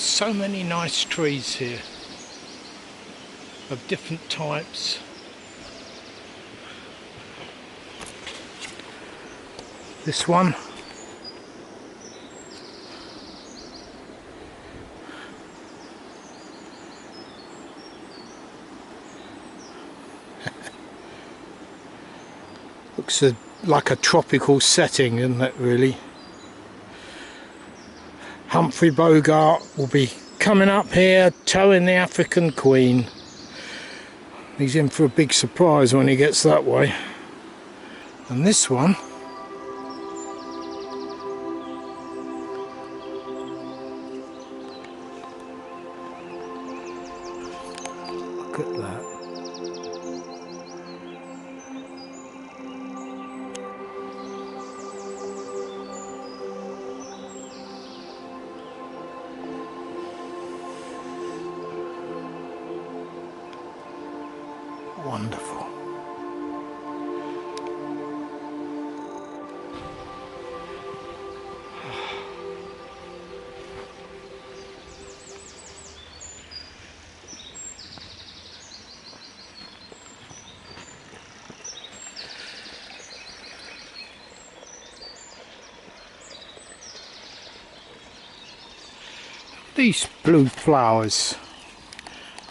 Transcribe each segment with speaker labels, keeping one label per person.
Speaker 1: So many nice trees here of different types. This one. Looks like a tropical setting, isn't it, really? Humphrey Bogart will be coming up here, towing the African Queen. He's in for a big surprise when he gets that way. And this one, look at that. Wonderful. These blue flowers,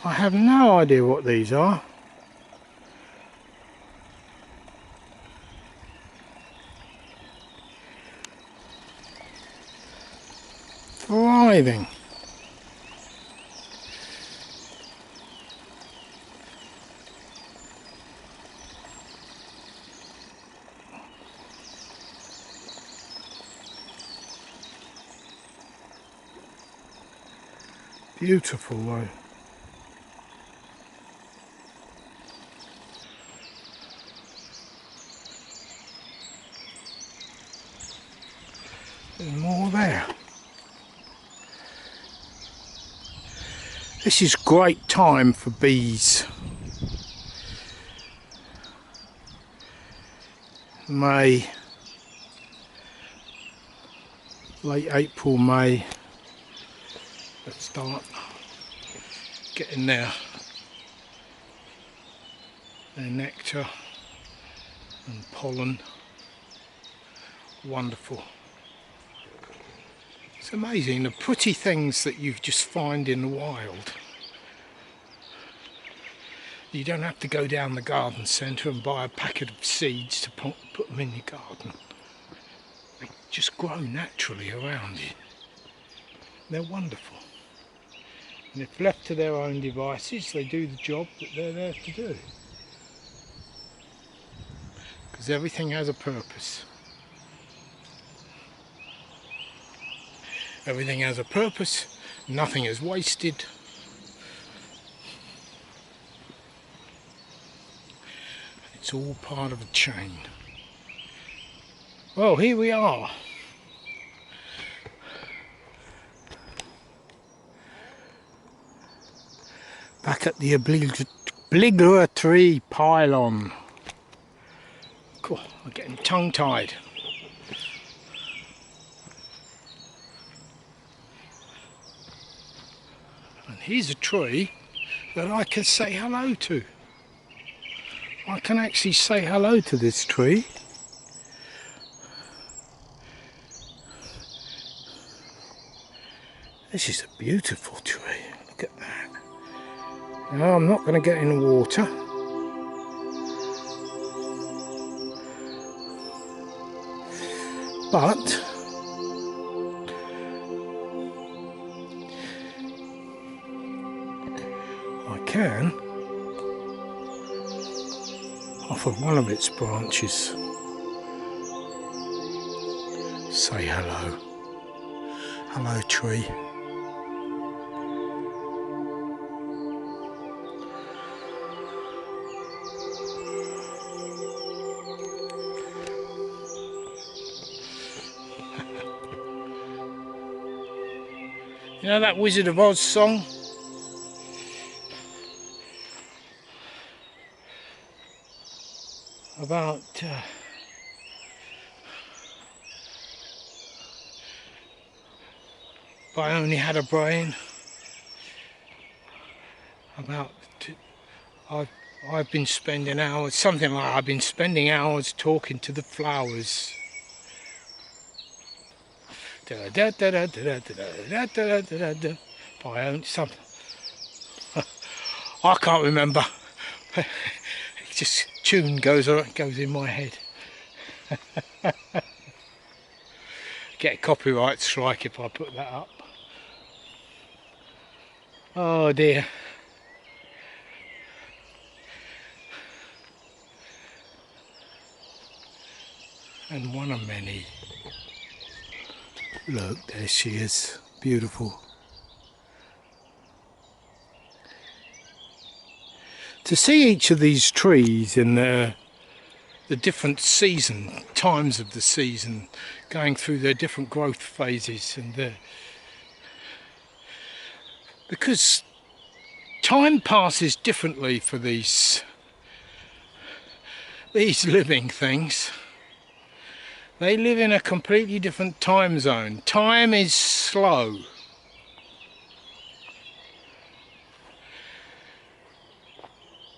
Speaker 1: I have no idea what these are. Thriving. Beautiful though. There's more there. This is great time for bees. May, late April, May. Let's start getting their nectar and pollen. Wonderful. It's amazing the pretty things that you just find in the wild. You don't have to go down the garden centre and buy a packet of seeds to put them in your garden. They just grow naturally around you. They're wonderful. And if left to their own devices, they do the job that they're there to do. Because everything has a purpose. Everything has a purpose, nothing is wasted. It's all part of a chain. Well, here we are. Back at the obligatory pylon. Cool, I'm getting tongue-tied. And here's a tree that I can say hello to. I can actually say hello to this tree. This is a beautiful tree. Look at that. No, I'm not going to get in the water. But I can, off of one of its branches, say hello. Hello, tree. You know that Wizard of Oz song? About if I only had a brain. I've been spending hours, something like I've been spending hours talking to the flowers. If I own something, I can't remember. Just tune goes in my head. Get a copyright strike if I put that up. Oh dear. And one of many. Look, there she is. Beautiful. To see each of these trees in the different times of the season, going through their different growth phases, and because time passes differently for these living things. They live in a completely different time zone. Time is slow.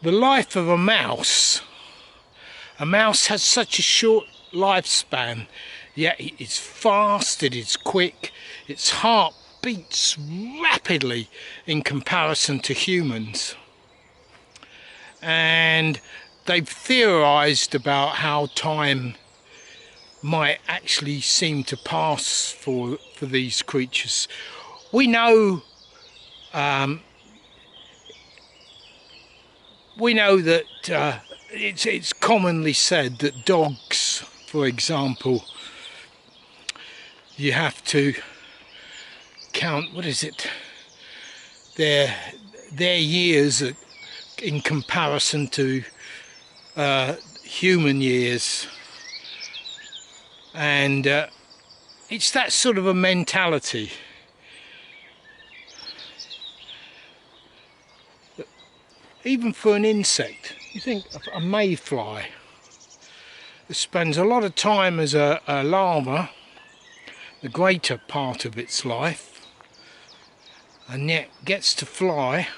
Speaker 1: The life of a mouse has such a short lifespan, yet it's fast, it is quick, its heart beats rapidly in comparison to humans. And they've theorized about how time might actually seem to pass for these creatures. We know that it's commonly said that dogs, for example, you have to count, what is it, their years in comparison to human years, and it's that sort of a mentality. Even for an insect, you think of a mayfly that spends a lot of time as a larva, the greater part of its life, and yet gets to fly,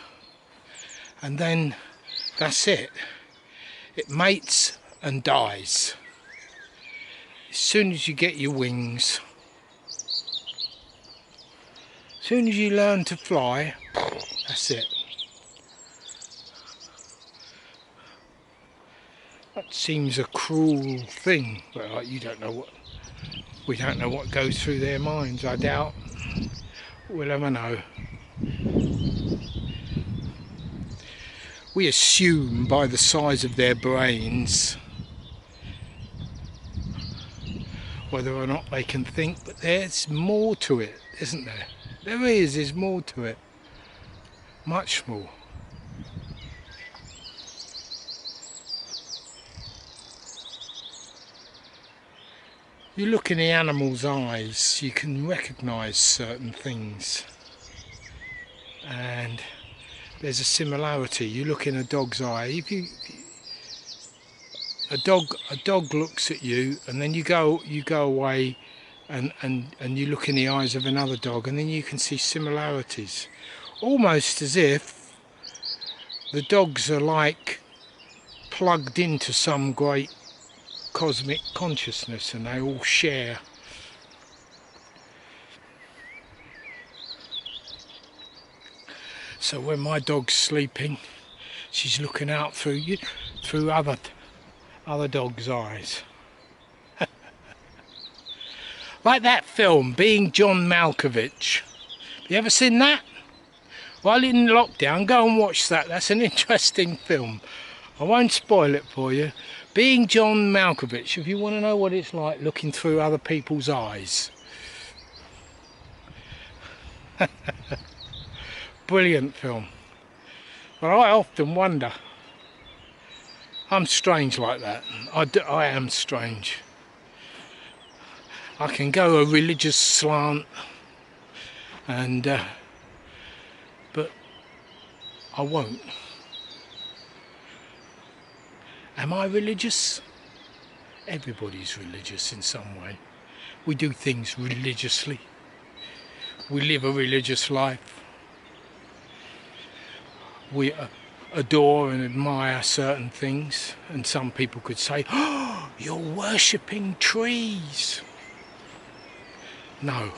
Speaker 1: and then that's it. It mates and dies. As soon as you get your wings, as soon as you learn to fly, that's it. That seems a cruel thing, but we don't know what goes through their minds. I doubt we'll ever know. We assume by the size of their brains whether or not they can think, but there's more to it, isn't there? There's more to it. Much more. You look in the animal's eyes, you can recognise certain things, and there's a similarity. You look in a dog's eye. A dog looks at you, and then you go away, and you look in the eyes of another dog, and then you can see similarities, almost as if the dogs are like plugged into some great cosmic consciousness, and they all share. So when my dog's sleeping, she's looking out through other dogs' eyes. Like that film, Being John Malkovich. Have you ever seen that? While in lockdown, go and watch that. That's an interesting film. I won't spoil it for you. Being John Malkovich, if you want to know what it's like looking through other people's eyes. Brilliant film. But I often wonder, I'm strange like that. I am strange. I can go a religious slant, and but I won't. Am I religious? Everybody's religious in some way. We do things religiously. we live a religious life. We adore and admire certain things, and some people could say, "Oh, you're worshipping trees." No,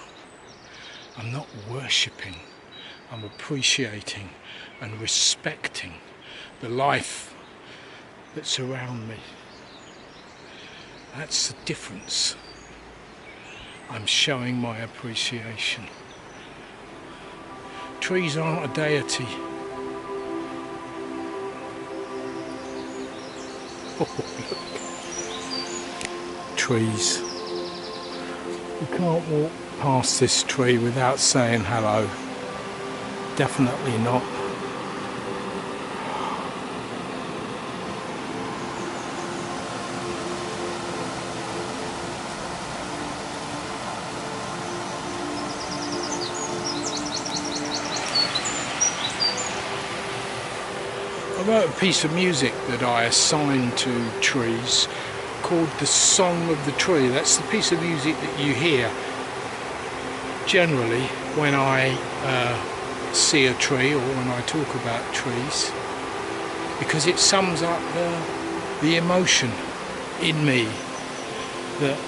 Speaker 1: I'm not worshipping. I'm appreciating and respecting the life that's around me. That's the difference. I'm showing my appreciation. Trees aren't a deity. Trees. You can't walk past this tree without saying hello. Definitely not. I wrote a piece of music that I assigned to trees called The Song of the Tree. That's the piece of music that you hear generally when I see a tree or when I talk about trees, because it sums up the emotion in me that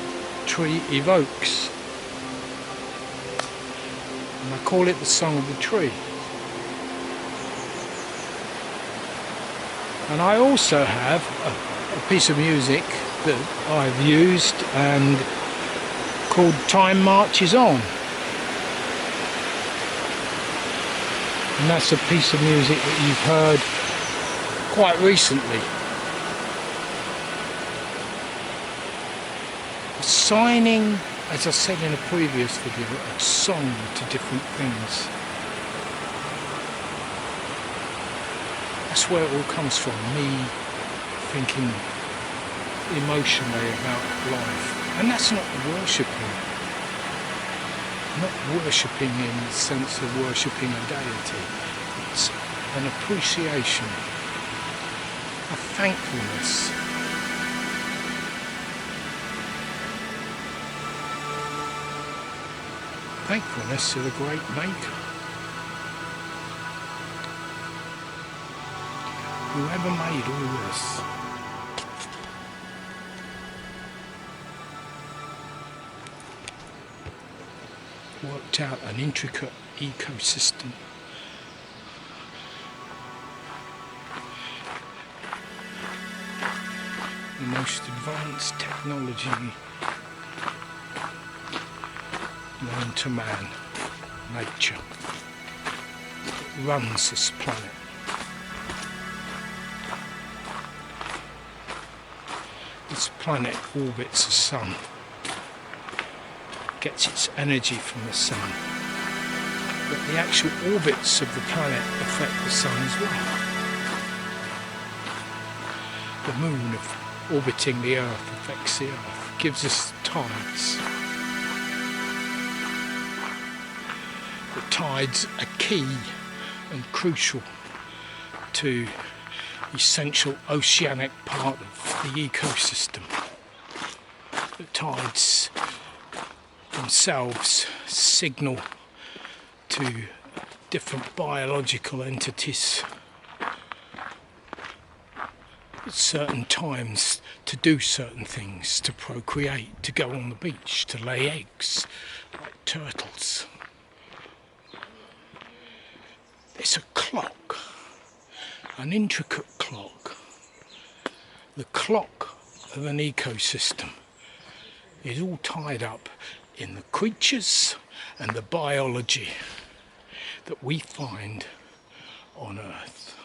Speaker 1: tree evokes. And I call it The Song of the Tree. And I also have a piece of music that I've used and called Time Marches On. And that's a piece of music that you've heard quite recently. Assigning, as I said in a previous video, a song to different things. That's where it all comes from, me thinking emotionally about life. And that's not worshipping. Not worshipping in the sense of worshipping a deity. It's an appreciation, a thankfulness. Thankfulness to the great maker. Whoever made all this. Worked out an intricate ecosystem. The most advanced technology known to man, nature, that runs this planet. This planet orbits the sun, gets its energy from the sun, but the actual orbits of the planet affect the sun as well. The moon orbiting the earth affects the earth, gives us tides. The tides are key and crucial to the essential oceanic part of the ecosystem. The tides themselves signal to different biological entities at certain times to do certain things, to procreate, to go on the beach, to lay eggs, like turtles. It's a clock, an intricate clock. The clock of an ecosystem is all tied up in the creatures and the biology that we find on Earth.